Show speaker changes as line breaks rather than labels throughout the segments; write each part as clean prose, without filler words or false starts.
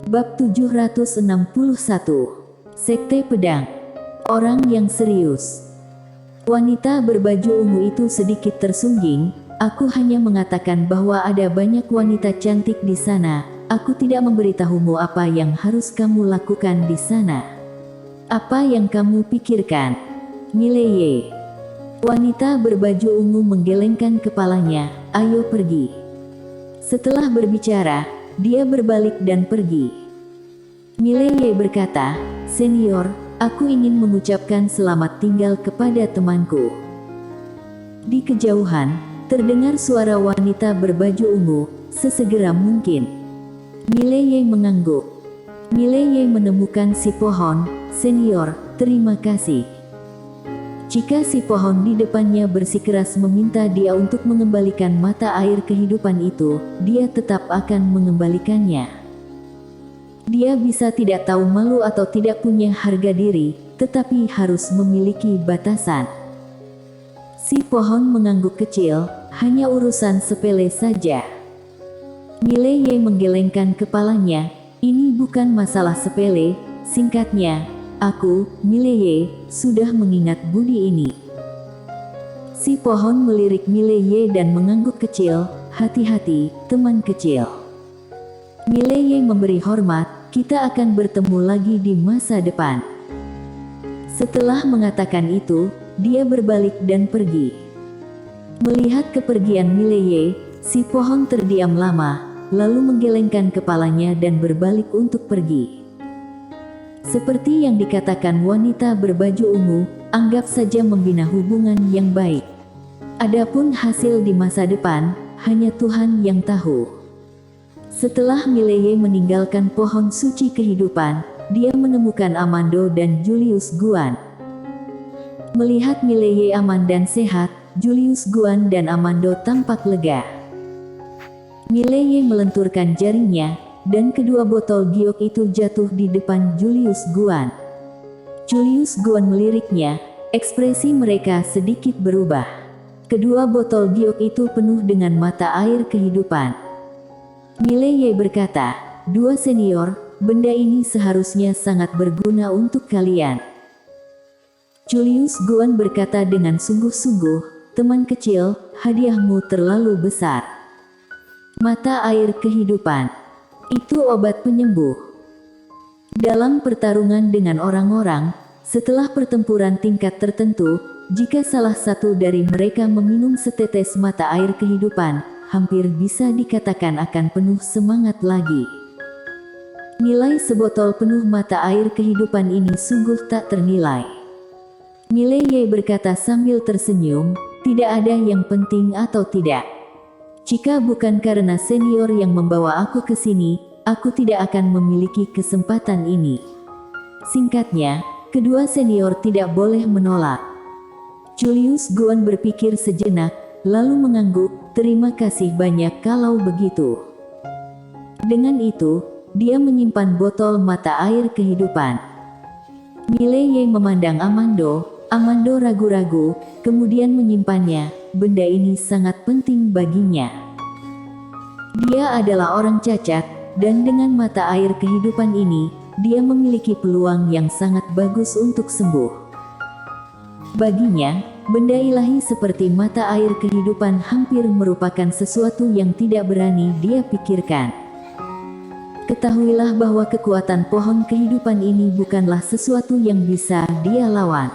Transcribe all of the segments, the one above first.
Bab 761. Sekte Pedang. Orang yang serius. Wanita berbaju ungu itu sedikit tersungging. Aku hanya mengatakan bahwa ada banyak wanita cantik di sana. Aku tidak memberitahumu apa yang harus kamu lakukan di sana. Apa yang kamu pikirkan? Mileye. Wanita berbaju ungu menggelengkan kepalanya. Ayo pergi. Setelah berbicara, dia berbalik dan pergi. Mileye berkata, "Senior, aku ingin mengucapkan selamat tinggal kepada temanku." Di kejauhan, terdengar suara wanita berbaju ungu, "Sesegera mungkin." Mileye mengangguk. Mileye menemukan si pohon. "Senior, terima kasih." Jika si pohon di depannya bersikeras meminta dia untuk mengembalikan mata air kehidupan itu, dia tetap akan mengembalikannya. Dia bisa tidak tahu malu atau tidak punya harga diri, tetapi harus memiliki batasan. Si pohon mengangguk kecil, hanya urusan sepele saja. Mileye menggelengkan kepalanya, "Ini bukan masalah sepele, singkatnya. Aku, Mileye, sudah mengingat budi ini." Si pohon melirik Mileye dan mengangguk kecil, "Hati-hati, teman kecil." Mileye memberi hormat, "Kita akan bertemu lagi di masa depan." Setelah mengatakan itu, dia berbalik dan pergi. Melihat kepergian Mileye, si pohon terdiam lama, lalu menggelengkan kepalanya dan berbalik untuk pergi. Seperti yang dikatakan wanita berbaju ungu, anggap saja membina hubungan yang baik. Adapun hasil di masa depan, hanya Tuhan yang tahu. Setelah Mileye meninggalkan pohon suci kehidupan, dia menemukan Amando dan Julius Guan. Melihat Mileye aman dan sehat, Julius Guan dan Amando tampak lega. Mileye melenturkan jarinya, dan kedua botol giok itu jatuh di depan Julius Guan. Julius Guan meliriknya, ekspresi mereka sedikit berubah. Kedua botol giok itu penuh dengan mata air kehidupan. Mileye berkata, "Dua senior, benda ini seharusnya sangat berguna untuk kalian." Julius Guan berkata dengan sungguh-sungguh, "Teman kecil, hadiahmu terlalu besar." Mata air kehidupan. Itu obat penyembuh. Dalam pertarungan dengan orang-orang, setelah pertempuran tingkat tertentu, jika salah satu dari mereka meminum setetes mata air kehidupan, hampir bisa dikatakan akan penuh semangat lagi. Nilai sebotol penuh mata air kehidupan ini sungguh tak ternilai. Mileye berkata sambil tersenyum, "Tidak ada yang penting atau tidak. Jika bukan karena senior yang membawa aku ke sini, aku tidak akan memiliki kesempatan ini." Singkatnya, kedua senior tidak boleh menolak. Julius Guan berpikir sejenak, lalu mengangguk, "Terima kasih banyak kalau begitu." Dengan itu, dia menyimpan botol mata air kehidupan. Mileye memandang Amando. Amando ragu-ragu, kemudian menyimpannya. Benda ini sangat penting baginya. Dia adalah orang cacat, dan dengan mata air kehidupan ini, dia memiliki peluang yang sangat bagus untuk sembuh. Baginya, benda ilahi seperti mata air kehidupan hampir merupakan sesuatu yang tidak berani dia pikirkan. Ketahuilah bahwa kekuatan pohon kehidupan ini bukanlah sesuatu yang bisa dia lawan.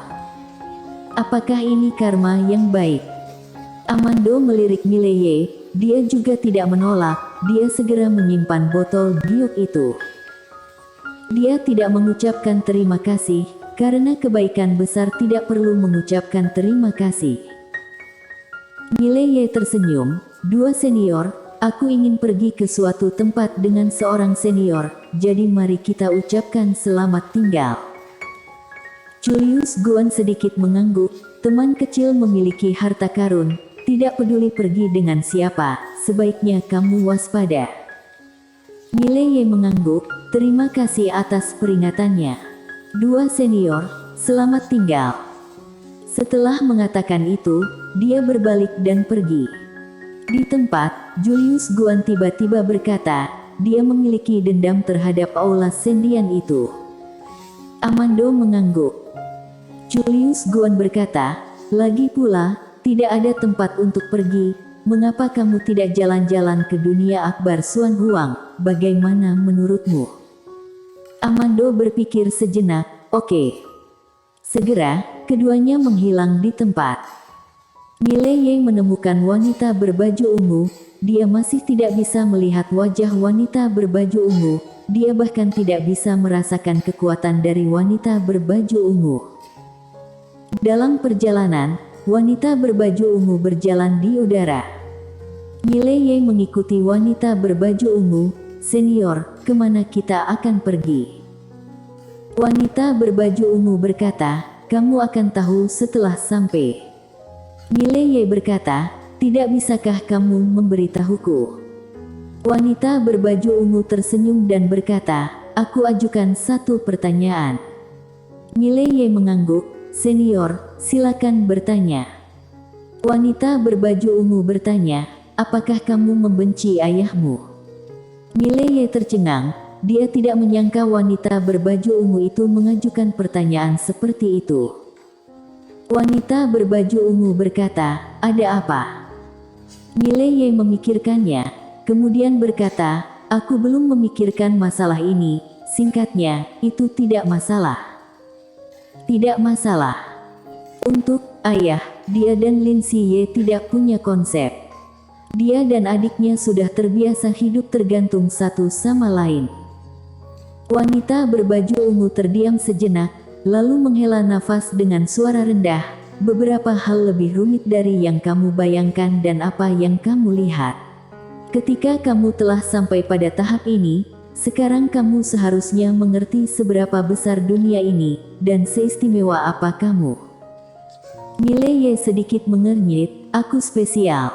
Apakah ini karma yang baik? Amando melirik Mileye, dia juga tidak menolak, dia segera menyimpan botol giok itu. Dia tidak mengucapkan terima kasih, karena kebaikan besar tidak perlu mengucapkan terima kasih. Mileye tersenyum, "Dua senior, aku ingin pergi ke suatu tempat dengan seorang senior, jadi mari kita ucapkan selamat tinggal." Julius Guan sedikit mengangguk, teman kecil memiliki harta karun, tidak peduli pergi dengan siapa, sebaiknya kamu waspada. Mileye mengangguk, "Terima kasih atas peringatannya. Dua senior, selamat tinggal." Setelah mengatakan itu, dia berbalik dan pergi. Di tempat, Julius Guan tiba-tiba berkata, dia memiliki dendam terhadap Aula Sendian itu. Amando mengangguk. Julius Goon berkata, lagi pula, tidak ada tempat untuk pergi. Mengapa kamu tidak jalan-jalan ke dunia akbar Suan Huang? Bagaimana menurutmu? Amando berpikir sejenak. Oke. Segera, keduanya menghilang di tempat. Mileye menemukan wanita berbaju ungu. Dia masih tidak bisa melihat wajah wanita berbaju ungu. Dia bahkan tidak bisa merasakan kekuatan dari wanita berbaju ungu. Dalam perjalanan, wanita berbaju ungu berjalan di udara. Mileye mengikuti wanita berbaju ungu. Senior, kemana kita akan pergi? Wanita berbaju ungu berkata, kamu akan tahu setelah sampai. Mileye berkata, tidak bisakah kamu memberitahuku? Wanita berbaju ungu tersenyum dan berkata, aku ajukan satu pertanyaan. Mileye mengangguk, senior, silakan bertanya. Wanita berbaju ungu bertanya, apakah kamu membenci ayahmu? Mileye tercengang, dia tidak menyangka wanita berbaju ungu itu mengajukan pertanyaan seperti itu. Wanita berbaju ungu berkata, ada apa? Mileye memikirkannya, kemudian berkata, aku belum memikirkan masalah ini. Singkatnya, itu tidak masalah. Tidak masalah. Untuk ayah, dia dan Lin Siye tidak punya konsep. Dia dan adiknya sudah terbiasa hidup tergantung satu sama lain. Wanita berbaju ungu terdiam sejenak, lalu menghela nafas dengan suara rendah. Beberapa hal lebih rumit dari yang kamu bayangkan dan apa yang kamu lihat. Ketika kamu telah sampai pada tahap ini, sekarang kamu seharusnya mengerti seberapa besar dunia ini, dan seistimewa apa kamu. Mileye sedikit mengernyit, aku spesial.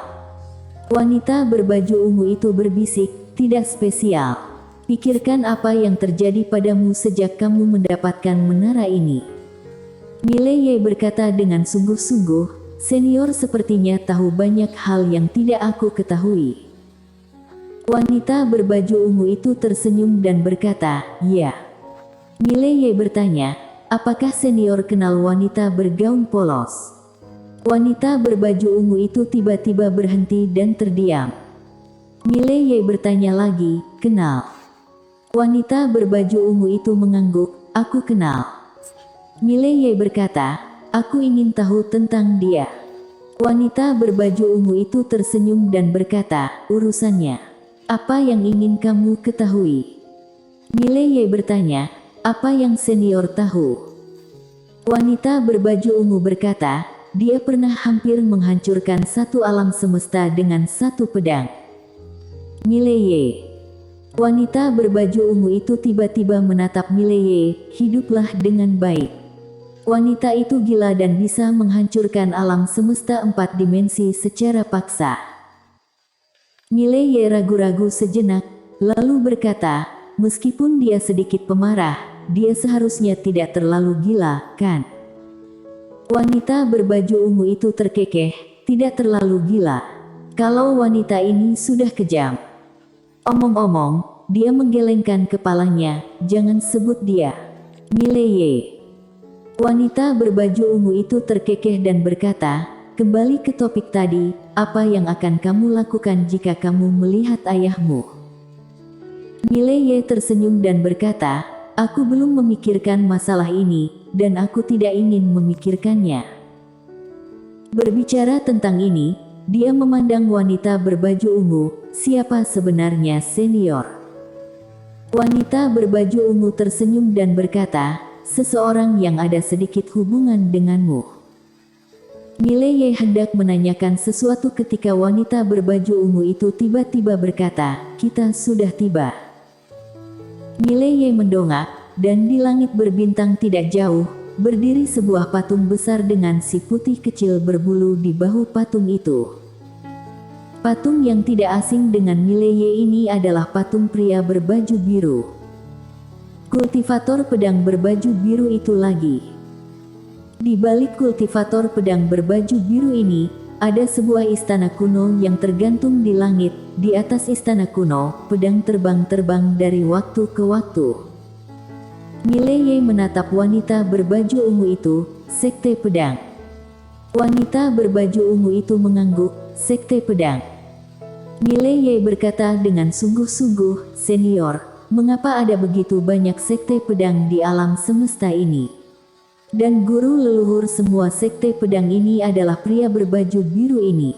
Wanita berbaju ungu itu berbisik, tidak spesial. Pikirkan apa yang terjadi padamu sejak kamu mendapatkan menara ini. Mileye berkata dengan sungguh-sungguh, senior sepertinya tahu banyak hal yang tidak aku ketahui. Wanita berbaju ungu itu tersenyum dan berkata, ya. Mileye bertanya, apakah senior kenal wanita bergaun polos? Wanita berbaju ungu itu tiba-tiba berhenti dan terdiam. Mileye bertanya lagi, kenal. Wanita berbaju ungu itu mengangguk, aku kenal. Mileye berkata, aku ingin tahu tentang dia. Wanita berbaju ungu itu tersenyum dan berkata, urusannya. Apa yang ingin kamu ketahui? Mileye bertanya, apa yang senior tahu? Wanita berbaju ungu berkata, dia pernah hampir menghancurkan satu alam semesta dengan satu pedang. Mileye. Wanita berbaju ungu itu tiba-tiba menatap Mileye, hiduplah dengan baik. Wanita itu gila dan bisa menghancurkan alam semesta 4 dimensi secara paksa. Mileye ragu-ragu sejenak, lalu berkata, meskipun dia sedikit pemarah, dia seharusnya tidak terlalu gila, kan? Wanita berbaju ungu itu terkekeh, tidak terlalu gila. Kalau wanita ini sudah kejam. Omong-omong, dia menggelengkan kepalanya, jangan sebut dia. Mileye. Wanita berbaju ungu itu terkekeh dan berkata, kembali ke topik tadi, apa yang akan kamu lakukan jika kamu melihat ayahmu? Mileye tersenyum dan berkata, aku belum memikirkan masalah ini, dan aku tidak ingin memikirkannya. Berbicara tentang ini, dia memandang wanita berbaju ungu, siapa sebenarnya senior? Wanita berbaju ungu tersenyum dan berkata, seseorang yang ada sedikit hubungan denganmu. Mileye hendak menanyakan sesuatu ketika wanita berbaju ungu itu tiba-tiba berkata, kita sudah tiba. Mileye mendongak, dan di langit berbintang tidak jauh, berdiri sebuah patung besar dengan si putih kecil berbulu di bahu patung itu. Patung yang tidak asing dengan Mileye ini adalah patung pria berbaju biru. Kultivator pedang berbaju biru itu lagi. Di balik kultivator pedang berbaju biru ini, ada sebuah istana kuno yang tergantung di langit. Di atas istana kuno, pedang terbang-terbang dari waktu ke waktu. Mileye menatap wanita berbaju ungu itu, Sekte Pedang. Wanita berbaju ungu itu mengangguk, Sekte Pedang. Mileye berkata dengan sungguh-sungguh, "Senior, mengapa ada begitu banyak sekte pedang di alam semesta ini? Dan guru leluhur semua sekte pedang ini adalah pria berbaju biru ini."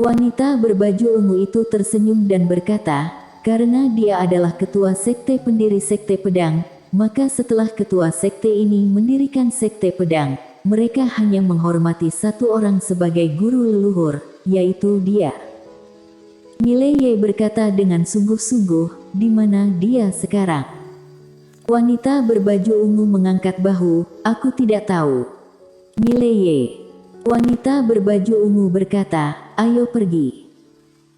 Wanita berbaju ungu itu tersenyum dan berkata, "Karena dia adalah ketua sekte pendiri sekte pedang, maka setelah ketua sekte ini mendirikan sekte pedang, mereka hanya menghormati satu orang sebagai guru leluhur, yaitu dia." Mileye berkata dengan sungguh-sungguh, "Di mana dia sekarang?" Wanita berbaju ungu mengangkat bahu, "Aku tidak tahu." Mileye. Wanita berbaju ungu berkata, "Ayo pergi."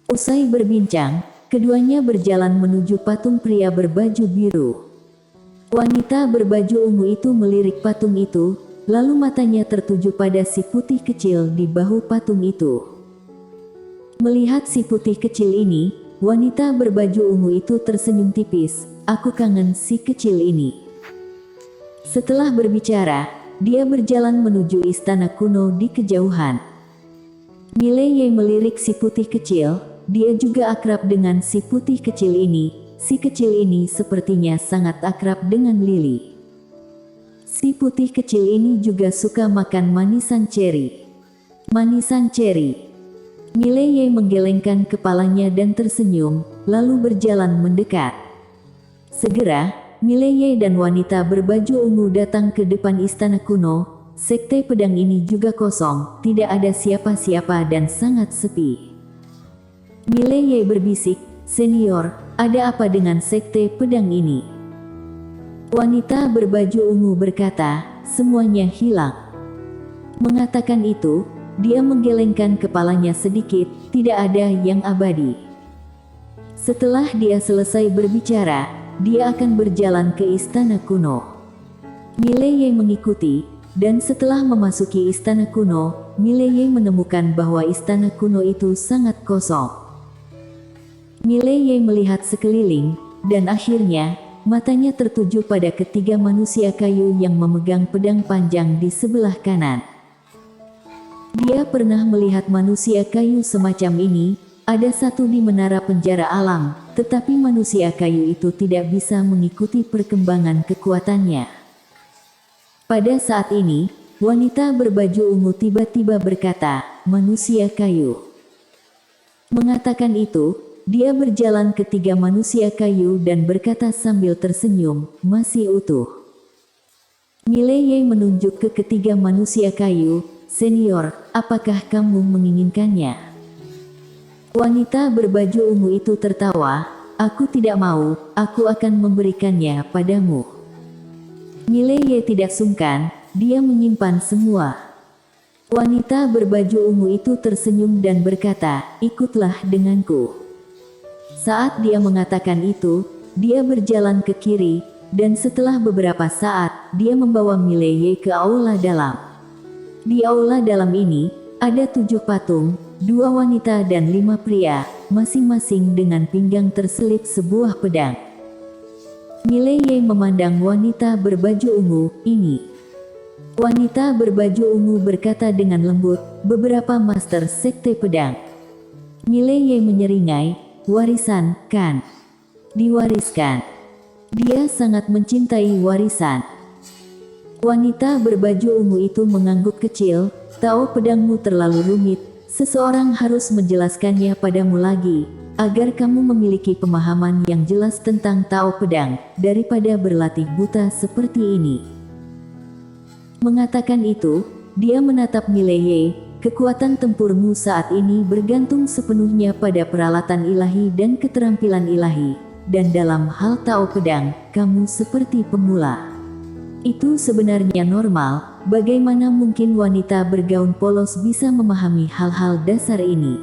Usai berbincang, keduanya berjalan menuju patung pria berbaju biru. Wanita berbaju ungu itu melirik patung itu, lalu matanya tertuju pada si putih kecil di bahu patung itu. Melihat si putih kecil ini, wanita berbaju ungu itu tersenyum tipis, "Aku kangen si kecil ini." Setelah berbicara, dia berjalan menuju istana kuno di kejauhan. Mileye melirik si putih kecil, dia juga akrab dengan si putih kecil ini. Si kecil ini sepertinya sangat akrab dengan Lily. Si putih kecil ini juga suka makan manisan ceri. Manisan ceri. Mileye menggelengkan kepalanya dan tersenyum, lalu berjalan mendekat. Segera, Mileye dan wanita berbaju ungu datang ke depan istana kuno. Sekte pedang ini juga kosong, tidak ada siapa-siapa dan sangat sepi. Mileye berbisik, "Senior, ada apa dengan sekte pedang ini?" Wanita berbaju ungu berkata, "Semuanya hilang." Mengatakan itu, dia menggelengkan kepalanya sedikit, tidak ada yang abadi. Setelah dia selesai berbicara, dia akan berjalan ke istana kuno. Mileye mengikuti, dan setelah memasuki istana kuno, Mileye menemukan bahwa istana kuno itu sangat kosong. Mileye melihat sekeliling, dan akhirnya, matanya tertuju pada ketiga manusia kayu yang memegang pedang panjang di sebelah kanan. Dia pernah melihat manusia kayu semacam ini, ada satu di menara penjara alam, tetapi manusia kayu itu tidak bisa mengikuti perkembangan kekuatannya. Pada saat ini, wanita berbaju ungu tiba-tiba berkata, "Manusia kayu." Mengatakan itu, dia berjalan ke tiga manusia kayu dan berkata sambil tersenyum, "Masih utuh." Mileye menunjuk ke ketiga manusia kayu, "Senior, apakah kamu menginginkannya?" Wanita berbaju ungu itu tertawa, "Aku tidak mau, aku akan memberikannya padamu." Mileye tidak sungkan, dia menyimpan semua. Wanita berbaju ungu itu tersenyum dan berkata, "Ikutlah denganku." Saat dia mengatakan itu, dia berjalan ke kiri, dan setelah beberapa saat, dia membawa Mileye ke aula dalam. Di aula dalam ini, ada 7 patung, 2 wanita dan 5 pria, masing-masing dengan pinggang terselip sebuah pedang. Mileye memandang wanita berbaju ungu ini. Wanita berbaju ungu berkata dengan lembut, "Beberapa master sekte pedang." Mileye menyeringai, "Warisan, kan? Diwariskan." Dia sangat mencintai warisan. Wanita berbaju ungu itu mengangguk kecil, "Tahu pedangmu terlalu rumit, seseorang harus menjelaskannya padamu lagi, agar kamu memiliki pemahaman yang jelas tentang Tao pedang, daripada berlatih buta seperti ini." Mengatakan itu, dia menatap Mileye, "Kekuatan tempurmu saat ini bergantung sepenuhnya pada peralatan ilahi dan keterampilan ilahi, dan dalam hal Tao pedang, kamu seperti pemula. Itu sebenarnya normal, bagaimana mungkin wanita bergaun polos bisa memahami hal-hal dasar ini?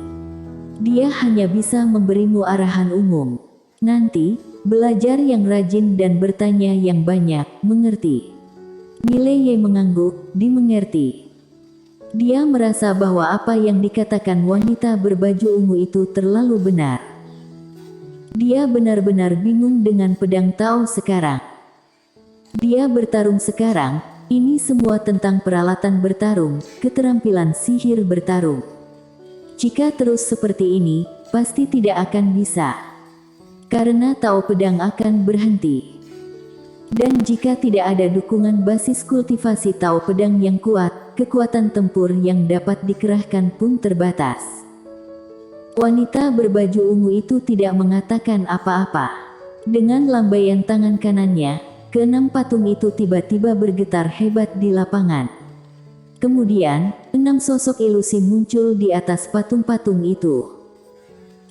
Dia hanya bisa memberimu arahan umum. Nanti, belajar yang rajin dan bertanya yang banyak, mengerti?" Mileye mengangguk, "Dimengerti." Dia merasa bahwa apa yang dikatakan wanita berbaju ungu itu terlalu benar. Dia benar-benar bingung dengan pedang Tao sekarang. Dia bertarung sekarang, ini semua tentang peralatan bertarung, keterampilan sihir bertarung. Jika terus seperti ini, pasti tidak akan bisa. Karena Tao pedang akan berhenti. Dan jika tidak ada dukungan basis kultivasi Tao pedang yang kuat, kekuatan tempur yang dapat dikerahkan pun terbatas. Wanita berbaju ungu itu tidak mengatakan apa-apa. Dengan lambaian tangan kanannya, keenam patung itu tiba-tiba bergetar hebat di lapangan. Kemudian, 6 sosok ilusi muncul di atas patung-patung itu.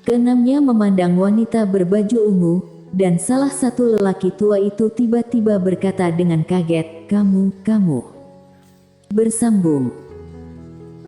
Keenamnya memandang wanita berbaju ungu, dan salah satu lelaki tua itu tiba-tiba berkata dengan kaget, kamu. Bersambung.